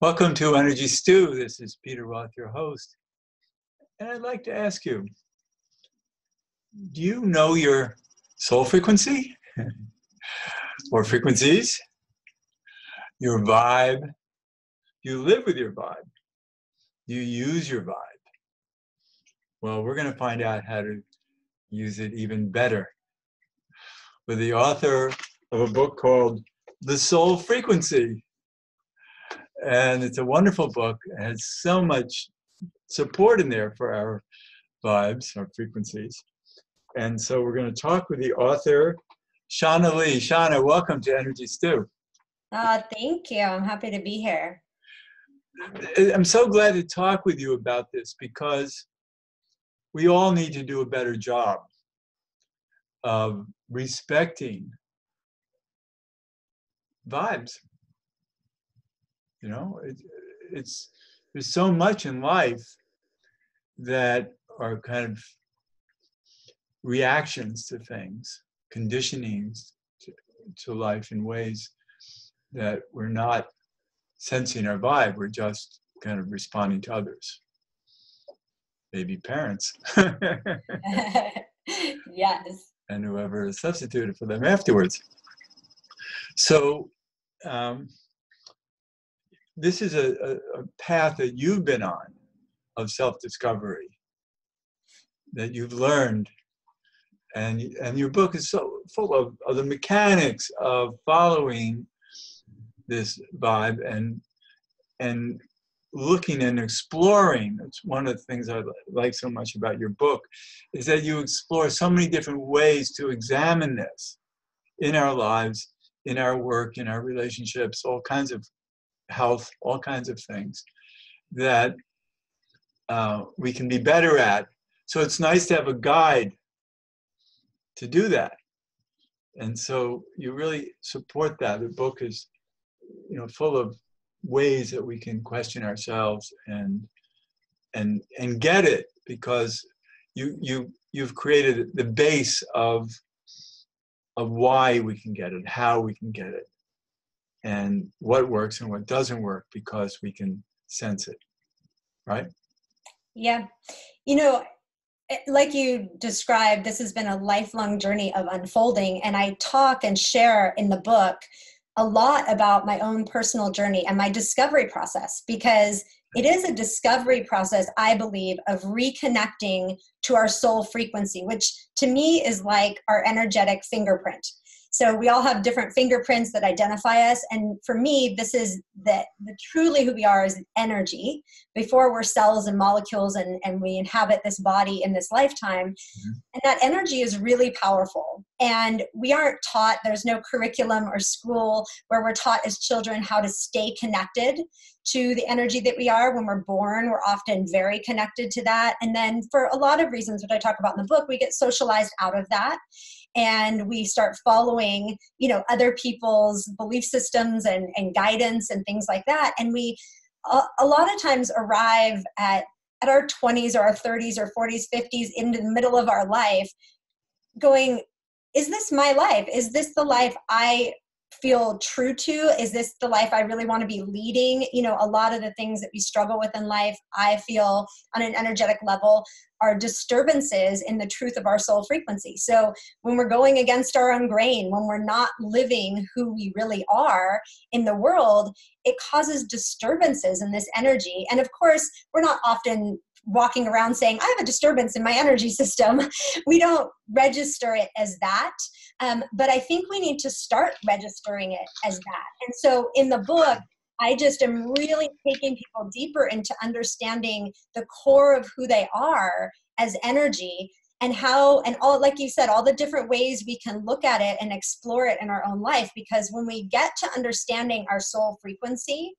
Welcome to Energy Stew. This is Peter Roth, your host. And I'd like to ask you, do you know your soul frequency? Or frequencies? Your vibe? Do you live with your vibe? Do you use your vibe? Well, we're going to find out how to use it even better with the author of a book called The Soul Frequency. And it's a wonderful book. It has so much support in there for our vibes, our frequencies. And so we're going to talk with the author, Shanna Lee. Shanna, welcome to Energy Stew. Thank you. I'm happy to be here. I'm so glad to talk with you about this because we all need to do a better job of respecting vibes. You know, there's so much in life that are kind of reactions to things, conditionings to life in ways that we're not sensing our vibe. We're just kind of responding to others. Maybe parents. Yes. And whoever is substituted for them afterwards. So this is a path that you've been on of self-discovery, that you've learned. And your book is so full of the mechanics of following this vibe and looking and exploring. It's one of the things I like so much about your book, is that you explore so many different ways to examine this in our lives, in our work, in our relationships, all kinds of health, all kinds of things that we can be better at. So it's nice to have a guide to do that. And so you really support that. The book is, full of ways that we can question ourselves and get it, because you've created the base of why we can get it, how we can get it, and what works and what doesn't work, because we can sense it, right? Yeah. Like you described, this has been a lifelong journey of unfolding. And I talk and share in the book a lot about my own personal journey and my discovery process, because it is a discovery process, I believe, of reconnecting to our soul frequency, which to me is like our energetic fingerprint. So we all have different fingerprints that identify us. And for me, this is the truly who we are is energy before we're cells and molecules and we inhabit this body in this lifetime. Mm-hmm. And that energy is really powerful. And we aren't taught, there's no curriculum or school where we're taught as children how to stay connected to the energy that we are. When we're born, we're often very connected to that. And then for a lot of reasons, which I talk about in the book, we get socialized out of that. And we start following, other people's belief systems and guidance and things like that. And we, a lot of times arrive at our 20s or our 30s or 40s, 50s, into the middle of our life going, is this my life? Is this the life I feel true to? Is this the life I really want to be leading? A lot of the things that we struggle with in life, I feel on an energetic level, are disturbances in the truth of our soul frequency. So when we're going against our own grain, when we're not living who we really are in the world, it causes disturbances in this energy. And of course, we're not often walking around saying, I have a disturbance in my energy system. We don't register it as that. But I think we need to start registering it as that. And so in the book, I just am really taking people deeper into understanding the core of who they are as energy, and how, and all, like you said, all the different ways we can look at it and explore it in our own life. Because when we get to understanding our soul frequency,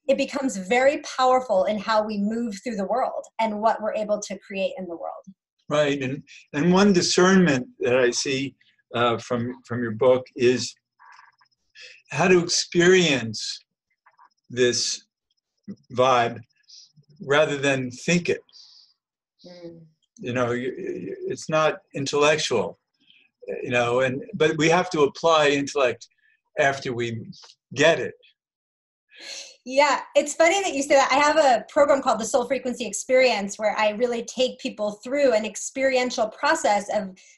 it becomes very powerful in how we move through the world and what we're able to create in the world. Right. And one discernment that I see from your book is how to experience this vibe rather than think it. It's not intellectual, but we have to apply intellect after we get it. Yeah, it's funny that you say that. I have a program called the Soul Frequency Experience where I really take people through an experiential process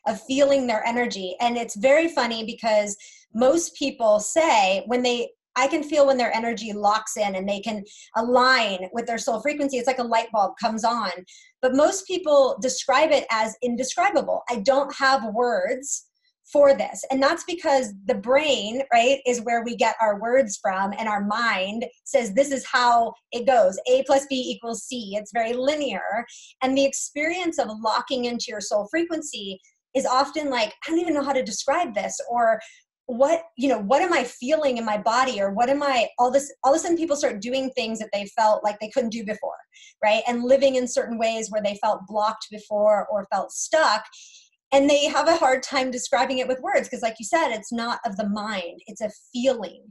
of feeling their energy. And it's very funny because most people say I can feel when their energy locks in and they can align with their soul frequency. It's like a light bulb comes on. But most people describe it as indescribable. I don't have words for this. And that's because the brain, right, is where we get our words from, and our mind says this is how it goes. A plus B equals C. It's very linear. And the experience of locking into your soul frequency is often like, I don't even know how to describe this, or what am I feeling in my body, or what am I, all of a sudden people start doing things that they felt like they couldn't do before, right? And living in certain ways where they felt blocked before or felt stuck. And they have a hard time describing it with words because, like you said, it's not of the mind. It's a feeling.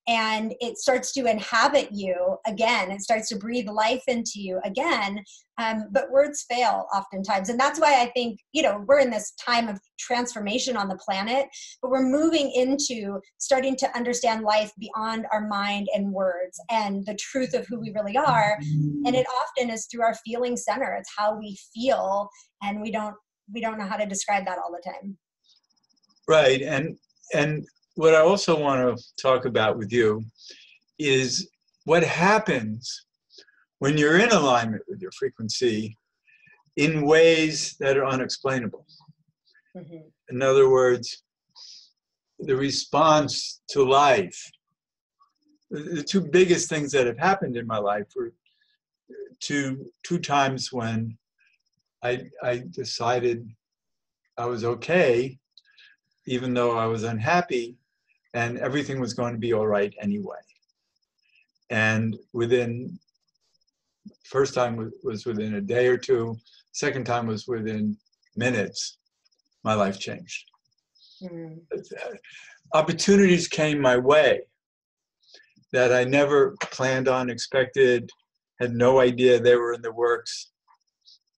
And it starts to inhabit you again. It starts to breathe life into you again. But words fail oftentimes. And that's why I think, we're in this time of transformation on the planet, but we're moving into starting to understand life beyond our mind and words and the truth of who we really are. And it often is through our feeling center. It's how we feel, and we don't know how to describe that all the time. Right. And what I also want to talk about with you is what happens when you're in alignment with your frequency in ways that are unexplainable. Mm-hmm. In other words, the response to life. The two biggest things that have happened in my life were two times when I decided I was okay, even though I was unhappy, and everything was going to be all right anyway. And first time was within a day or two, second time was within minutes, my life changed. Mm. Opportunities came my way that I never planned on, expected, had no idea they were in the works.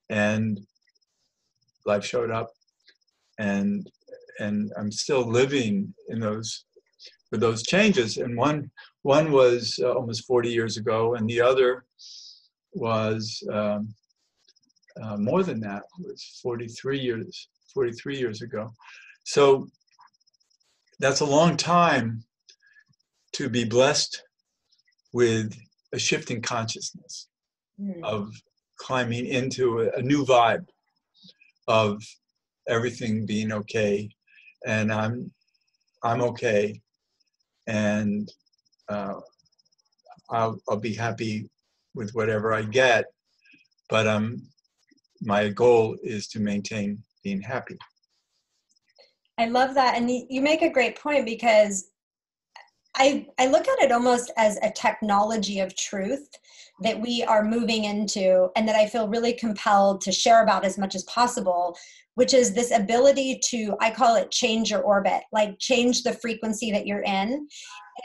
And life showed up, and I'm still living with those changes. And one was almost 40 years ago, and the other was more than that. It was 43 years ago. So that's a long time to be blessed with a shifting consciousness of climbing into a new vibe of everything being okay, and I'm okay, and I'll be happy with whatever I get, but my goal is to maintain being happy. I love that, and you make a great point, because I look at it almost as a technology of truth that we are moving into, and that I feel really compelled to share about as much as possible, which is this ability to, I call it change your orbit, like change the frequency that you're in.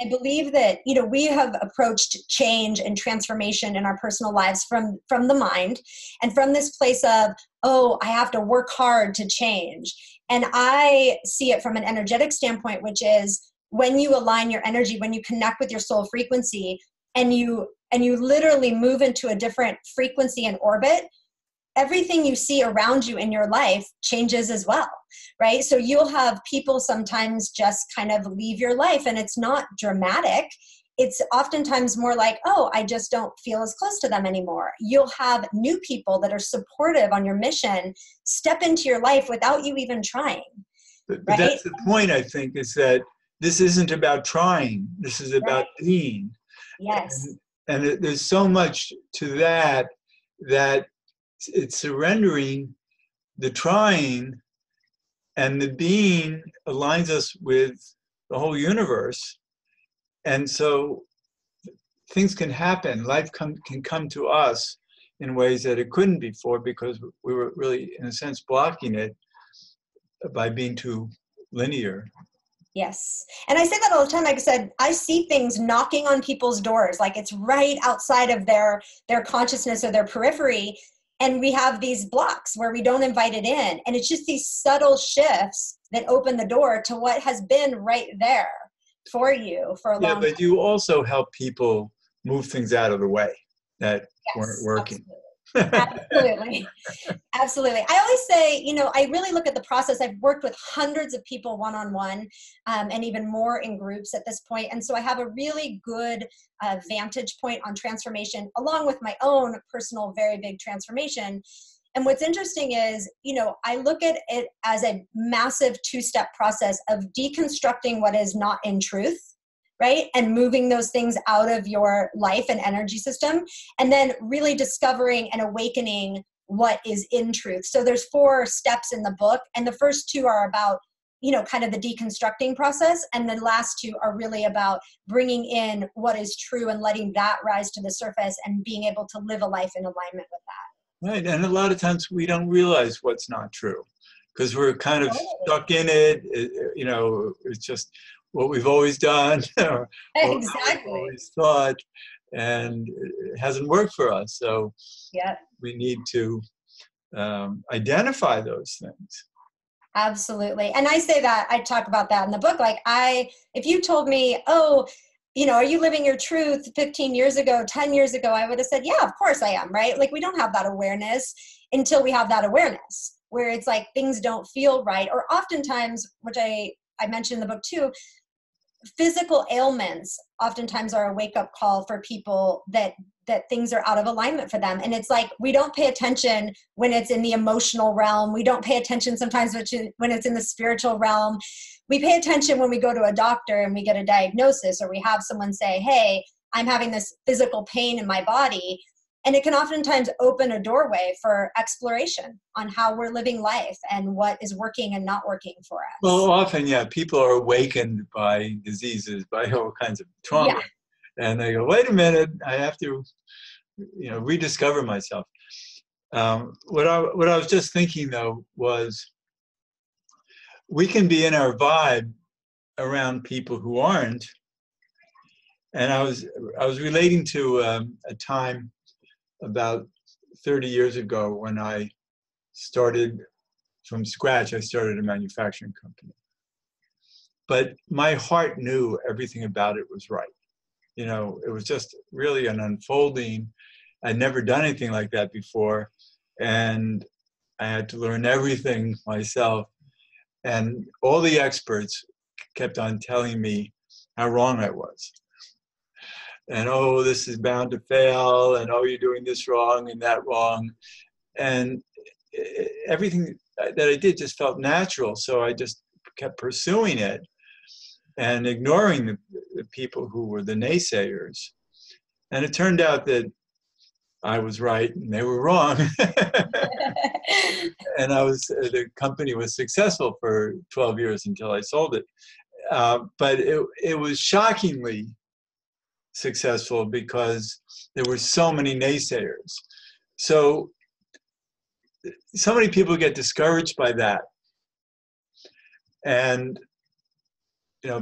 I believe that, we have approached change and transformation in our personal lives from the mind, and from this place of, oh, I have to work hard to change. And I see it from an energetic standpoint, which is when you align your energy, when you connect with your soul frequency, and you literally move into a different frequency and orbit, everything you see around you in your life changes as well, right? So you'll have people sometimes just kind of leave your life, and it's not dramatic. It's oftentimes more like, oh, I just don't feel as close to them anymore. You'll have new people that are supportive on your mission step into your life without you even trying. But that's the point, I think, is that this isn't about trying. This is about being. Yes. And there's so much to that it's surrendering the trying, and the being aligns us with the whole universe. And so things can happen. Life can come to us in ways that it couldn't before, because we were really, in a sense, blocking it by being too linear. Yes. And I say that all the time. Like I said, I see things knocking on people's doors, like it's right outside of their consciousness or their periphery. And we have these blocks where we don't invite it in. And it's just these subtle shifts that open the door to what has been right there for you for a long time. Yeah, but you also help people move things out of the way that weren't Yes, working. absolutely. Absolutely. Absolutely. I always say, I really look at the process. I've worked with hundreds of people one-on-one, and even more in groups at this point. And so I have a really good vantage point on transformation, along with my own personal, very big transformation. And what's interesting is, I look at it as a massive two-step process of deconstructing what is not in truth, right? And moving those things out of your life and energy system, and then really discovering and awakening what is in truth. So there's 4 steps in the book, and the first 2 are about, kind of the deconstructing process, and the last 2 are really about bringing in what is true and letting that rise to the surface and being able to live a life in alignment with that. Right, and a lot of times we don't realize what's not true because we're kind of stuck in it. It's just what we've always done or what we've always thought, and it hasn't worked for us. So we need to identify those things. Absolutely. And I say that, I talk about that in the book. Like if you told me, are you living your truth 15 years ago, 10 years ago, I would have said, yeah, of course I am, right? Like we don't have that awareness until we have that awareness where it's like things don't feel right. Or oftentimes, which I mentioned in the book too, physical ailments oftentimes are a wake-up call for people that things are out of alignment for them. And it's like we don't pay attention when it's in the emotional realm. We don't pay attention sometimes when it's in the spiritual realm. We pay attention when we go to a doctor and we get a diagnosis, or we have someone say, hey, I'm having this physical pain in my body. And it can oftentimes open a doorway for exploration on how we're living life and what is working and not working for us. Well, often, people are awakened by diseases, by all kinds of trauma. Yeah. And they go, wait a minute, I have to, rediscover myself. What I was just thinking, though, was we can be in our vibe around people who aren't. And I was relating to a time about 30 years ago when I started from scratch. I started a manufacturing company. But my heart knew everything about it was right. It was just really an unfolding. I'd never done anything like that before. And I had to learn everything myself. And all the experts kept on telling me how wrong I was. And, oh, this is bound to fail. And, oh, you're doing this wrong and that wrong. And everything that I did just felt natural. So I just kept pursuing it and ignoring the people who were the naysayers. And it turned out that I was right and they were wrong. And the company was successful for 12 years until I sold it. But it was shockingly successful because there were so many naysayers. So many people get discouraged by that. And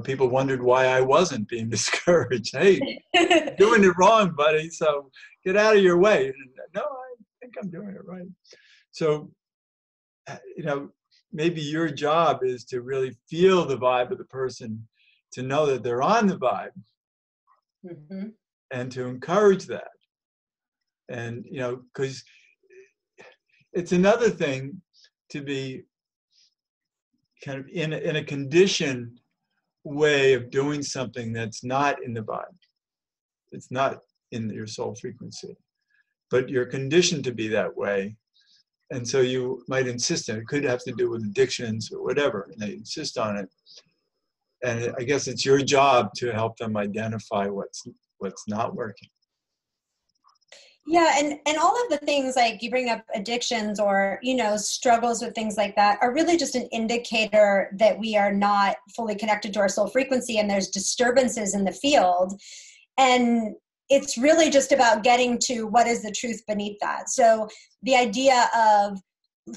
people wondered why I wasn't being discouraged. Hey, you're doing it wrong, buddy. So get out of your way. And, no, I think I'm doing it right. So, maybe your job is to really feel the vibe of the person, to know that they're on the vibe, and to encourage that. And, because it's another thing to be kind of in a conditioned way of doing something that's not in the vibe. It's not in your soul frequency, but you're conditioned to be that way. And so you might insist on it. It could have to do with addictions or whatever, and they insist on it. And I guess it's your job to help them identify what's not working. Yeah, and all of the things like you bring up addictions or, struggles with things like that are really just an indicator that we are not fully connected to our soul frequency and there's disturbances in the field. And it's really just about getting to what is the truth beneath that. So the idea of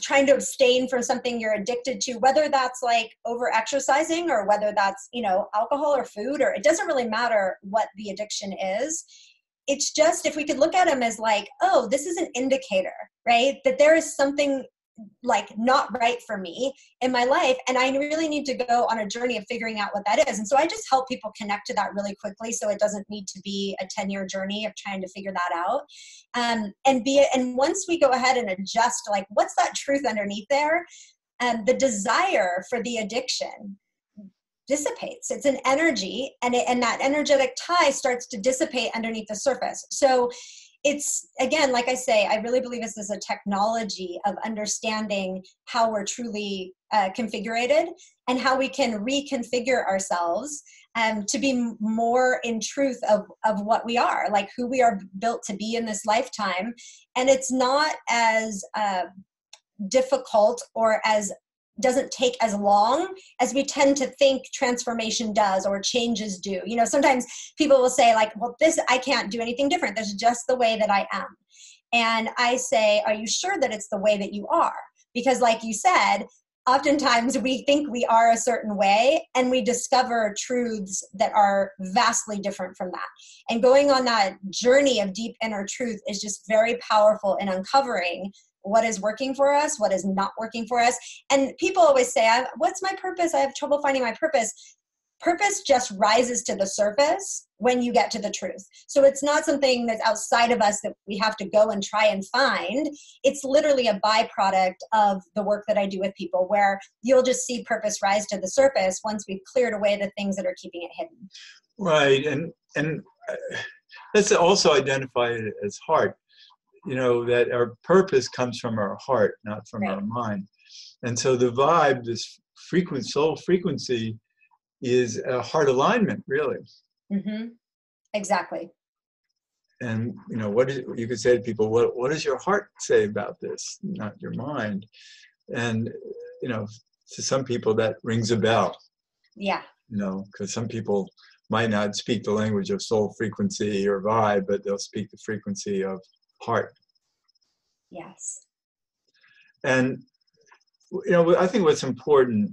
trying to abstain from something you're addicted to, whether that's like over exercising or whether that's, alcohol or food, or it doesn't really matter what the addiction is. It's just, if we could look at them as like, oh, this is an indicator, right? That there is something like not right for me in my life, and I really need to go on a journey of figuring out what that is. And so I just help people connect to that really quickly, so it doesn't need to be a 10-year journey of trying to figure that out. And once we go ahead and adjust, like, what's that truth underneath there, the desire for the addiction dissipates. It's an energy, and that energetic tie starts to dissipate underneath the surface. So it's, again, like I say, I really believe this is a technology of understanding how we're truly configured, and how we can reconfigure ourselves to be more in truth of what we are, like who we are built to be in this lifetime. And it's not as difficult, or as doesn't take as long as we tend to think transformation does, or changes do. You know, sometimes people will say like, well, I can't do anything different. This is just the way that I am. And I say, are you sure that it's the way that you are? Because like you said, oftentimes we think we are a certain way, and we discover truths that are vastly different from that. And going on that journey of deep inner truth is just very powerful in uncovering what is working for us, what is not working for us. And people always say, what's my purpose? I have trouble finding my purpose. Purpose just rises to the surface when you get to the truth. So it's not something that's outside of us that we have to go and try and find. It's literally a byproduct of the work that I do with people, where you'll just see purpose rise to the surface once we've cleared away the things that are keeping it hidden. Right. And let's also identify it as heart. You know, that our purpose comes from our heart, not from our mind. And so the vibe, this soul frequency, is a heart alignment, really. Mm-hmm. Exactly. And, you know, you could say to people, what does your heart say about this, not your mind? And, you know, to some people that rings a bell. Yeah. You know, because some people might not speak the language of soul frequency or vibe, but they'll speak the frequency of heart. Yes. And, you know, I think what's important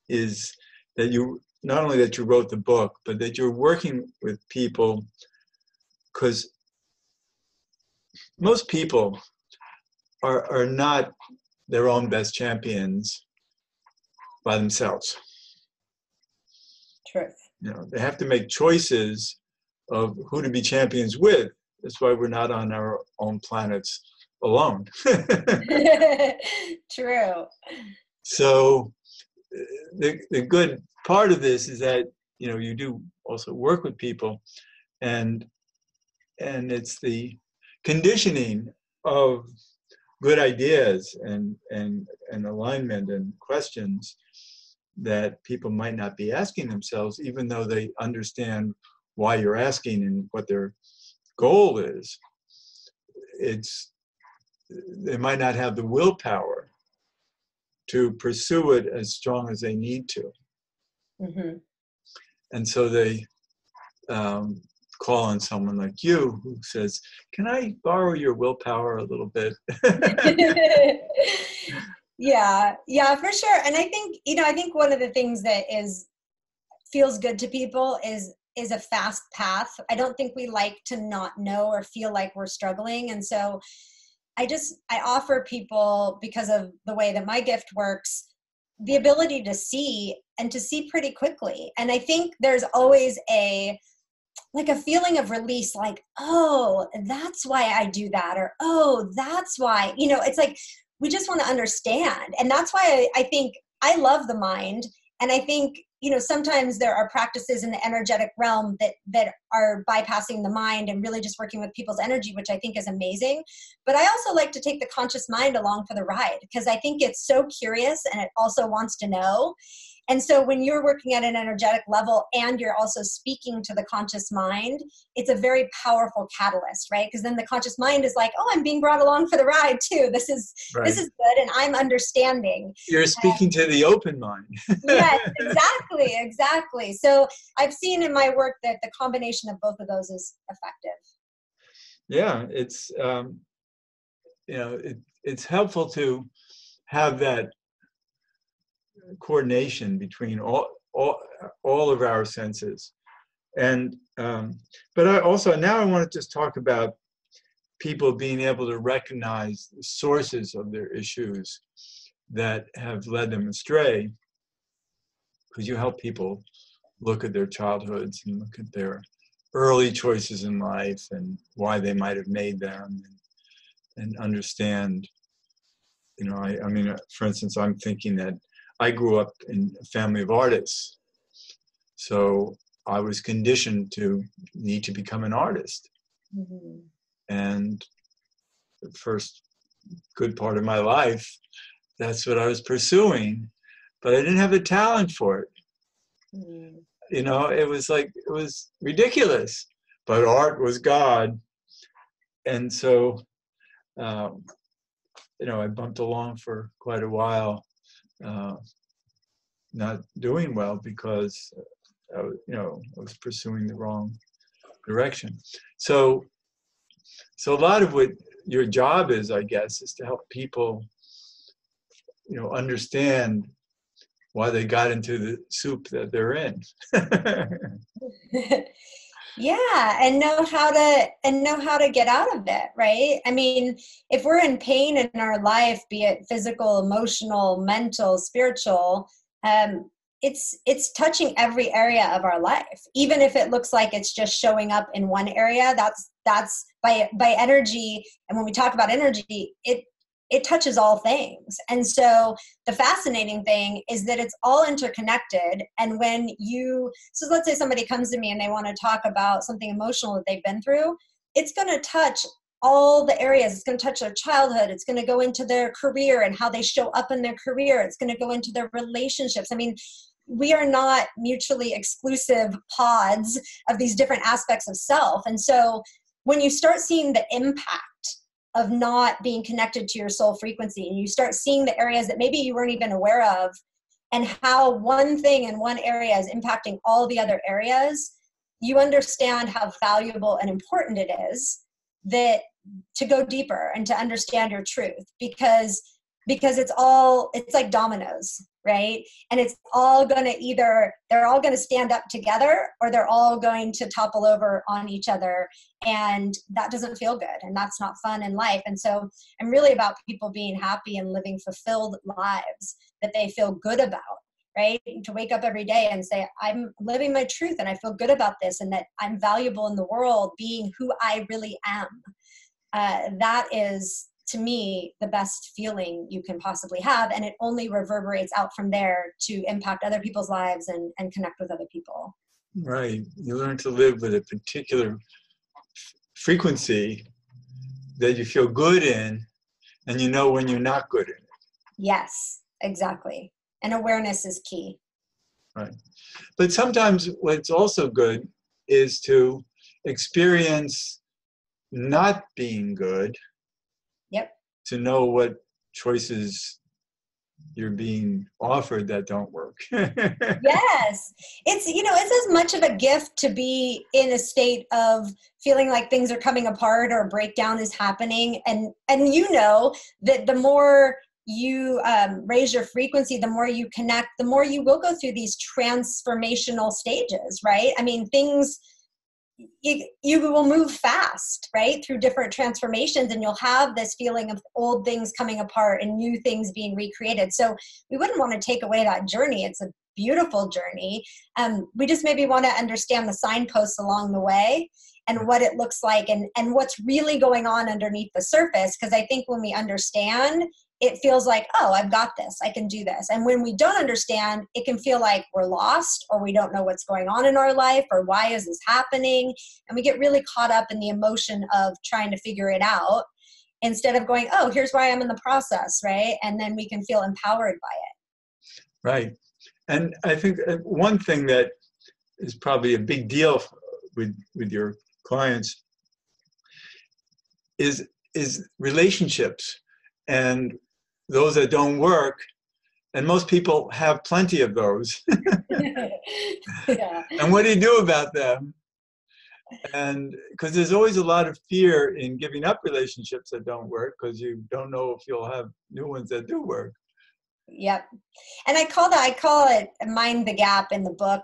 is that not only that you wrote the book, but that you're working with people, because most people are not their own best champions by themselves. Truth. You know, they have to make choices of who to be champions with. That's why we're not on our own planets alone. True. So the good part of this is that, you know, you do also work with people, and it's the conditioning of good ideas and alignment and questions that people might not be asking themselves, even though they understand why you're asking and what their goal is. They might not have the willpower to pursue it as strong as they need to. Mm-hmm. And so they call on someone like you who says, can I borrow your willpower a little bit? Yeah, for sure. And I think, you know, I think one of the things that feels good to people is a fast path. I don't think we like to not know or feel like we're struggling. And so I offer people, because of the way that my gift works, the ability to see, and to see pretty quickly. And I think there's always a feeling of release, like, oh, that's why I do that. Or, oh, that's why, you know, it's like, we just want to understand. And that's why I think I love the mind. And I think, you know, sometimes there are practices in the energetic realm that are bypassing the mind and really just working with people's energy, which I think is amazing. But I also like to take the conscious mind along for the ride, because I think it's so curious and it also wants to know. And so when you're working at an energetic level and you're also speaking to the conscious mind, it's a very powerful catalyst, right? Because then the conscious mind is like, oh, I'm being brought along for the ride too. This is good, and I'm understanding. You're speaking to the open mind. Yes, exactly. So I've seen in my work that the combination of both of those is effective. Yeah, it's you know, it's helpful to have that coordination between all of our senses. And but now I want to just talk about people being able to recognize the sources of their issues that have led them astray, because you help people look at their childhoods and look at their early choices in life and why they might have made them, and understand, I mean, for instance, I'm thinking that I grew up in a family of artists. So I was conditioned to need to become an artist. Mm-hmm. And the first good part of my life, that's what I was pursuing, but I didn't have the talent for it. Mm-hmm. It was ridiculous, but art was God. And so, I bumped along for quite a while, not doing well because, I was pursuing the wrong direction. So a lot of what your job is, I guess, is to help people, understand why they got into the soup that they're in. Yeah, and know how to get out of it, right? I mean, if we're in pain in our life, be it physical, emotional, mental, spiritual, it's touching every area of our life. Even if it looks like it's just showing up in one area, that's by energy. And when we talk about energy, it touches all things. And so the fascinating thing is that it's all interconnected. And so let's say somebody comes to me and they want to talk about something emotional that they've been through, it's going to touch all the areas. It's going to touch their childhood. It's going to go into their career and how they show up in their career. It's going to go into their relationships. I mean, we are not mutually exclusive pods of these different aspects of self. And so when you start seeing the impact of not being connected to your soul frequency, and you start seeing the areas that maybe you weren't even aware of, and how one thing in one area is impacting all the other areas, you understand how valuable and important it is that to go deeper and to understand your truth, because it's like dominoes, right? And it's all going to they're all going to stand up together, or they're all going to topple over on each other. And that doesn't feel good. And that's not fun in life. And so I'm really about people being happy and living fulfilled lives that they feel good about, right? To wake up every day and say, I'm living my truth and I feel good about this, and that I'm valuable in the world being who I really am. That is, to me, the best feeling you can possibly have. And it only reverberates out from there to impact other people's lives and connect with other people. Right. You learn to live with a particular frequency that you feel good in, and you know when you're not good in it. Yes, exactly. And awareness is key. Right. But sometimes what's also good is to experience not being good. Yep. To know what choices you're being offered that don't work. Yes. It's as much of a gift to be in a state of feeling like things are coming apart or a breakdown is happening. And that the more you raise your frequency, the more you connect, the more you will go through these transformational stages, right? I mean, you will move fast, right, through different transformations, and you'll have this feeling of old things coming apart and new things being recreated. So we wouldn't want to take away that journey. It's a beautiful journey. We just maybe want to understand the signposts along the way and what it looks like, and what's really going on underneath the surface. Because I think when we understand, it feels like, oh, I've got this, I can do this. And when we don't understand, it can feel like we're lost, or we don't know what's going on in our life, or why is this happening? And we get really caught up in the emotion of trying to figure it out, instead of going, oh, here's why I'm in the process, right? And then we can feel empowered by it. Right. And I think one thing that is probably a big deal with your clients is relationships, and those that don't work. And most people have plenty of those. Yeah. And what do you do about them? And because there's always a lot of fear in giving up relationships that don't work, because you don't know if you'll have new ones that do work. Yep. And I call it mind the gap in the book.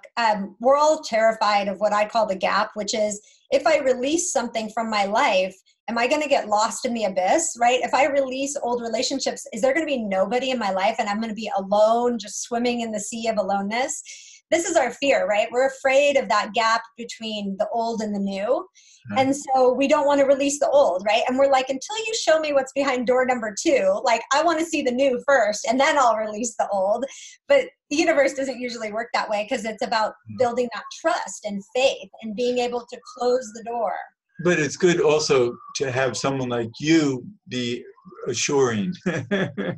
We're all terrified of what I call the gap, which is if I release something from my life, am I going to get lost in the abyss, right? If I release old relationships, is there going to be nobody in my life and I'm going to be alone, just swimming in the sea of aloneness? This is our fear, right? We're afraid of that gap between the old and the new. And so we don't want to release the old, right? And we're like, until you show me what's behind door number 2, like I want to see the new first and then I'll release the old. But the universe doesn't usually work that way because it's about building that trust and faith and being able to close the door. But it's good also to have someone like you be assuring.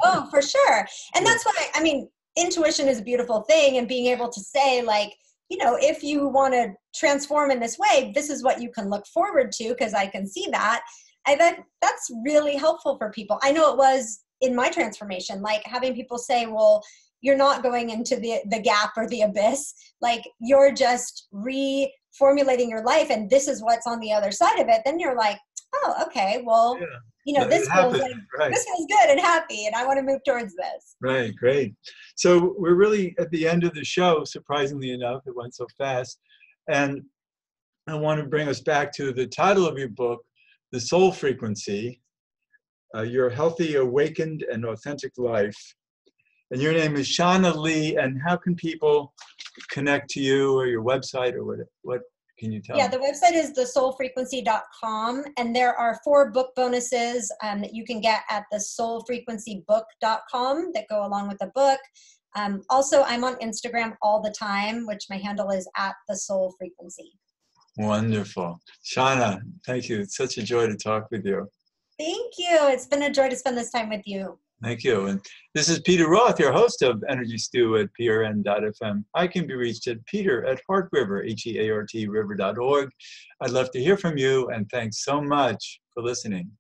Oh, for sure. And that's why, I mean, intuition is a beautiful thing, and being able to say, like, you know, if you want to transform in this way, this is what you can look forward to because I can see that. That's really helpful for people. I know it was in my transformation, like having people say, well, you're not going into the gap or the abyss. Like you're just reformulating your life and this is what's on the other side of it. Then you're like, oh, okay, well, you know, this feels like, this feels good and happy and I want to move towards this. Right, great. So we're really at the end of the show, surprisingly enough, it went so fast. And I want to bring us back to the title of your book, The Soul Frequency, Your Healthy, Awakened, and Authentic Life. And your name is Shanna Lee, and how can people connect to you or your website or what can you tell me? Yeah, the website is thesoulfrequency.com, and there are 4 book bonuses that you can get at thesoulfrequencybook.com that go along with the book. Also, I'm on Instagram all the time, which my handle is @thesoulfrequency. Wonderful. Shanna, thank you. It's such a joy to talk with you. Thank you. It's been a joy to spend this time with you. Thank you. And this is Peter Roth, your host of Energy Stew at prn.fm. I can be reached at peter@heartriver, HEART river.org. I'd love to hear from you, and thanks so much for listening.